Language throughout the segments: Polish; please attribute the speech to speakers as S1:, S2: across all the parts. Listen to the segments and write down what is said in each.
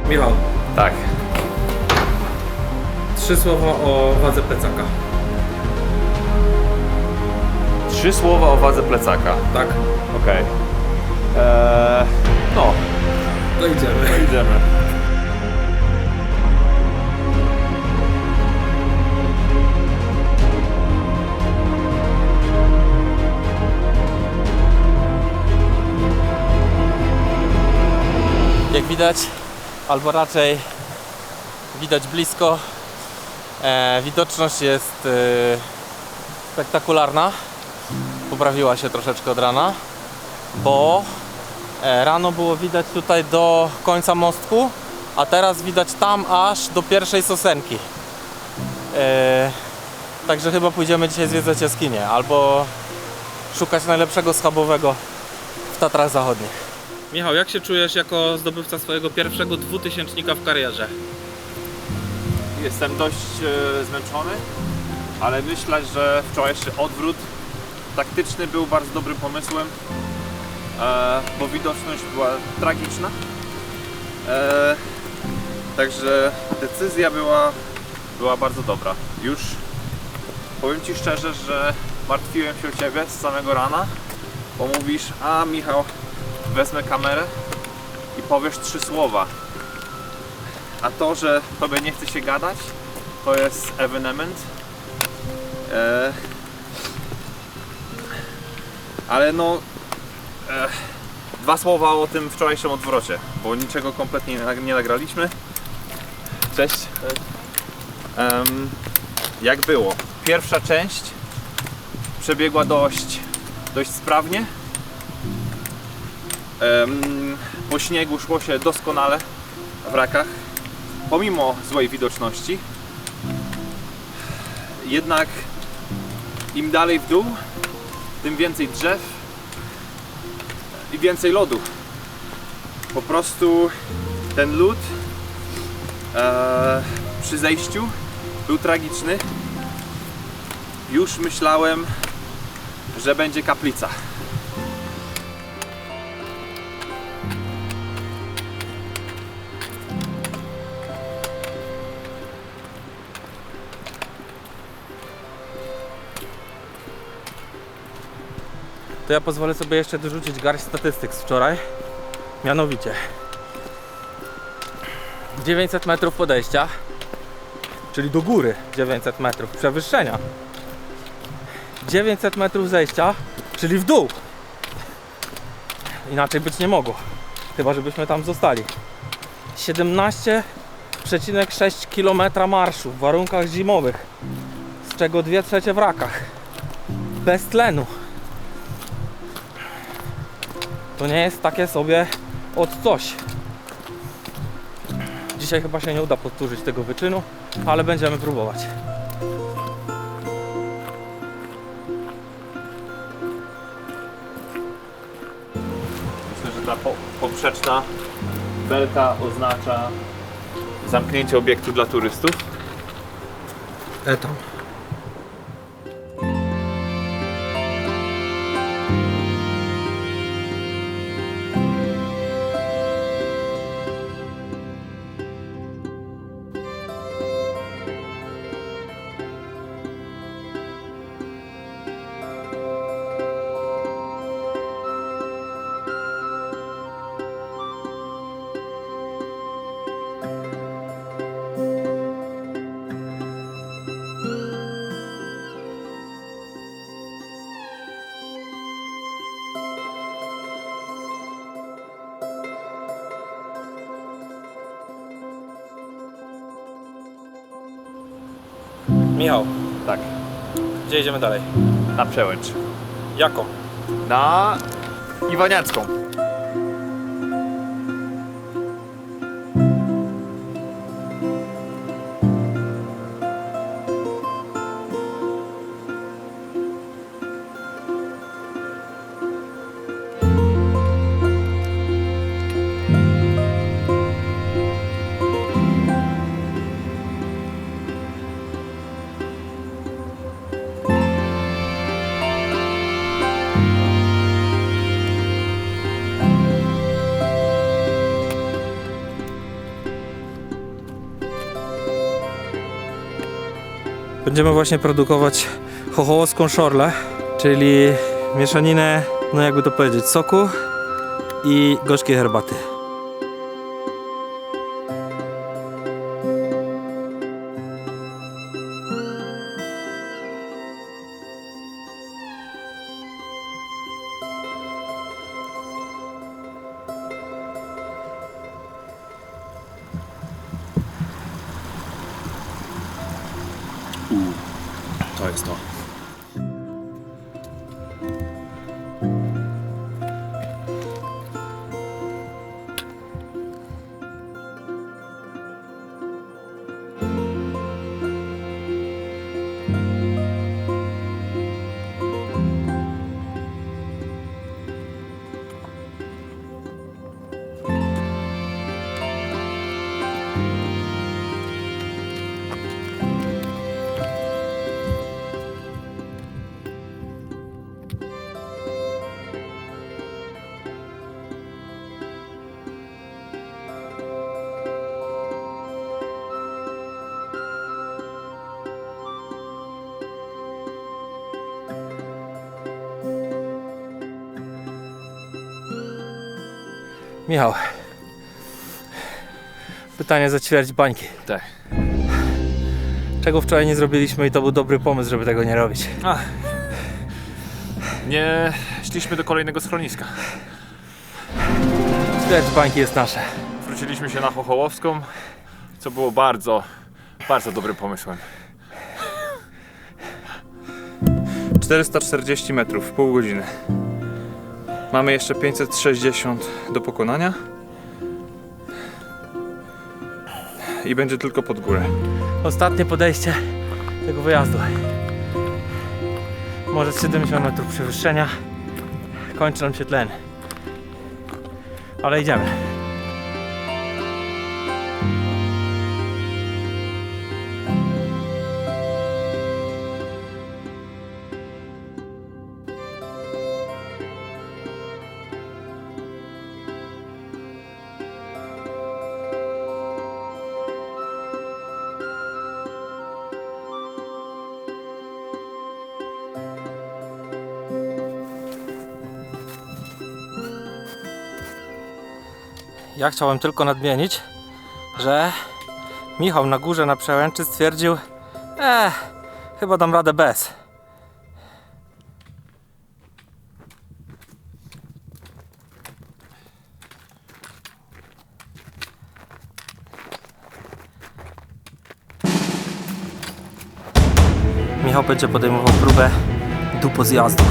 S1: Michał,
S2: Tak.
S1: 3 słowa o wadze plecaka.
S2: 3 słowa o wadze plecaka.
S1: Tak?
S2: Okej. No,
S1: To idziemy.
S2: idziemy.
S3: Jak widać, albo raczej widać blisko, widoczność jest spektakularna. Poprawiła się troszeczkę od rana, bo rano było widać tutaj do końca mostku, a teraz widać tam aż do pierwszej sosenki. Także chyba pójdziemy dzisiaj zwiedzać jaskinię albo szukać najlepszego schabowego w Tatrach Zachodnich.
S1: Michał, jak się czujesz jako zdobywca swojego pierwszego 2000 w karierze?
S2: Jestem dość zmęczony, ale myślę, że wczorajszy odwrót taktyczny był bardzo dobrym pomysłem, bo widoczność była tragiczna. Także decyzja była bardzo dobra. Już powiem Ci szczerze, że martwiłem się o Ciebie z samego rana, bo mówisz, a Michał, wezmę kamerę i powiesz 3 słowa. A to, że Tobie nie chce się gadać, to jest ewenement. Ale no 2 słowa o tym wczorajszym odwrocie, bo niczego kompletnie nie nagraliśmy. Cześć. Jak było? Pierwsza część przebiegła dość sprawnie. Po śniegu szło się doskonale w Rakach, pomimo złej widoczności. Jednak im dalej w dół, tym więcej drzew i więcej lodu. Po prostu ten lód przy zejściu był tragiczny. Już myślałem, że będzie kaplica.
S3: To ja pozwolę sobie jeszcze dorzucić garść statystyk z wczoraj. Mianowicie 900 metrów podejścia, czyli do góry 900 metrów przewyższenia, 900 metrów zejścia, czyli w dół. Inaczej być nie mogło, chyba żebyśmy tam zostali. 17,6 km marszu w warunkach zimowych, z czego 2/3 w Rakach, bez tlenu. To nie jest takie sobie od coś. Dzisiaj chyba się nie uda powtórzyć tego wyczynu, ale będziemy próbować.
S2: Myślę, że ta poprzeczna belka oznacza zamknięcie obiektu dla turystów.
S1: Etam. Michał,
S2: Tak,
S1: gdzie idziemy dalej?
S2: na przełęcz.
S1: Jako?
S2: Na Iwaniacką.
S3: Będziemy właśnie produkować chochołowską szorlę, czyli mieszaninę, no jakby to powiedzieć, soku i gorzkiej herbaty.
S2: To jest to.
S3: Michał, pytanie za ćwierć bańki.
S2: Tak.
S3: Czego wczoraj nie zrobiliśmy i to był dobry pomysł, żeby tego nie robić?
S2: Nie szliśmy do kolejnego schroniska.
S3: Ćwierć bańki jest nasze.
S2: Wróciliśmy się na Chochołowską, co było bardzo, bardzo dobrym pomysłem. 440 metrów, pół godziny. Mamy jeszcze 560 do pokonania i będzie tylko pod górę.
S3: Ostatnie podejście tego wyjazdu. Może 70 metrów przewyższenia. Kończy nam się tlen. Ale idziemy. Ja chciałem tylko nadmienić, że Michał na górze na przełęczy stwierdził, chyba dam radę bez. Michał będzie podejmował próbę dupozjazdu.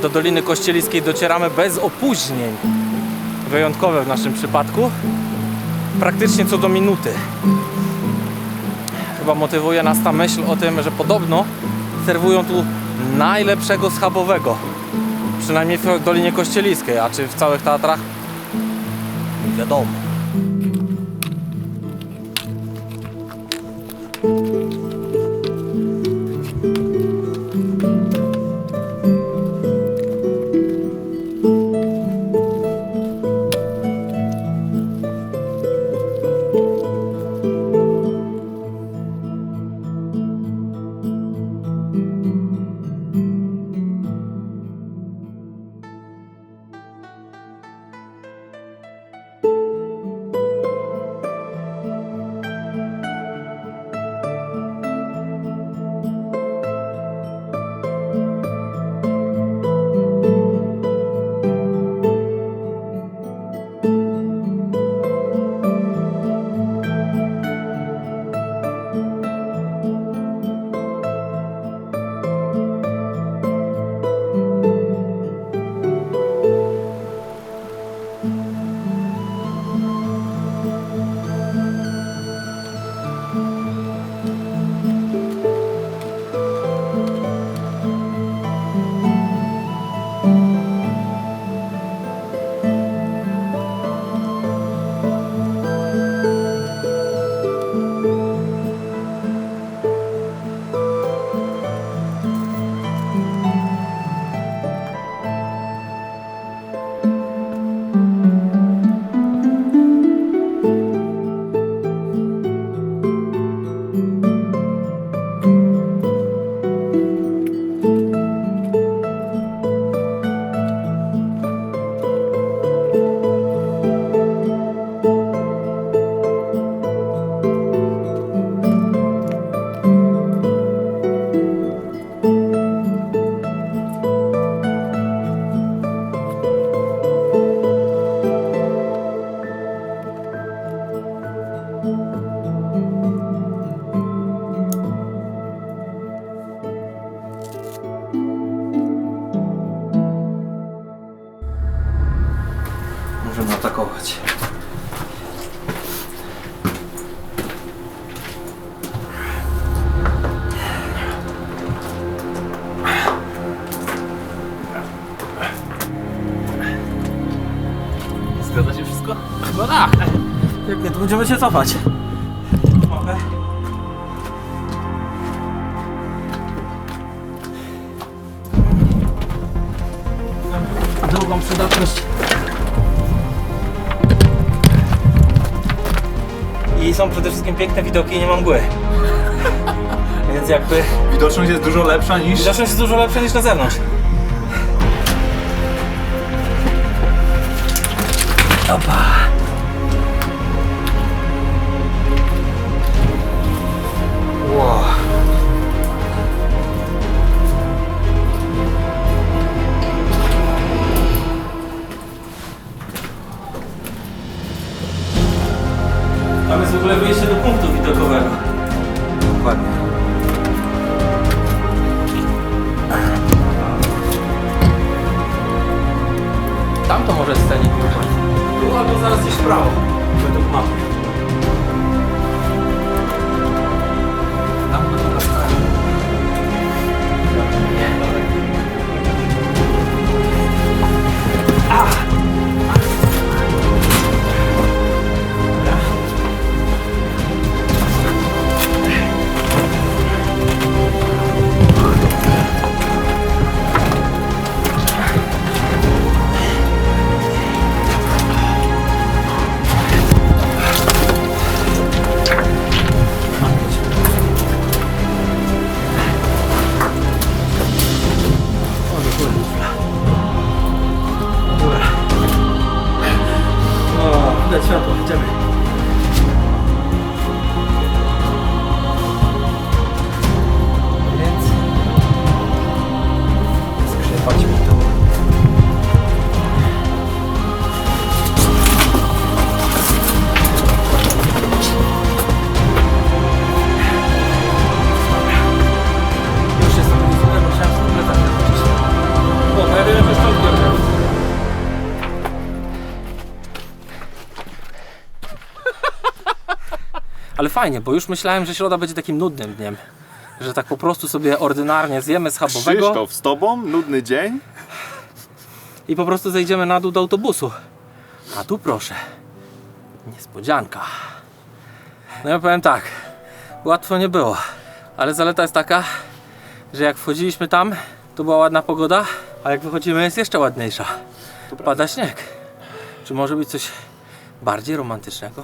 S3: Do Doliny Kościeliskiej docieramy bez opóźnień. Wyjątkowe w naszym przypadku. Praktycznie co do minuty. Chyba motywuje nas ta myśl o tym, że podobno serwują tu najlepszego schabowego. Przynajmniej w Dolinie Kościeliskiej, a czy w całych Tatrach? Nie wiadomo. Możemy atakować.
S1: Zgadza się wszystko?
S3: Chyba tak. Jak nie, to będziemy się cofać. Mapę. Drugą przydatność. I są przede wszystkim piękne widoki i nie mam mgły. Więc jakby...
S4: Widoczność jest dużo lepsza niż...
S3: Widoczność jest dużo lepsza niż na zewnątrz. Opa. Wow. Tam jest w ogóle wyjście do punktu widokowego. Dokładnie. Tam to może scenik ruszać. Tu albo zaraz gdzieś w prawo. Według mapy. Tam to teraz tak. Nie, dobra. Widać światło, idziemy. Więc skrzypać mi to. Już jest to widzone, bo chciałem sobie plecak wrócić. O, to ja wiem, że stąd biorę. Ale fajnie, bo już myślałem, że środa będzie takim nudnym dniem. że tak po prostu sobie ordynarnie zjemy schabowego
S2: Krzysztof, z tobą? Nudny dzień?
S3: i po prostu zejdziemy na dół do autobusu. A tu proszę, niespodzianka. No ja powiem tak, łatwo nie było, ale zaleta jest taka, że jak wchodziliśmy tam, to była ładna pogoda, a jak wychodzimy jest jeszcze ładniejsza. Pada śnieg. Czy może być coś bardziej romantycznego?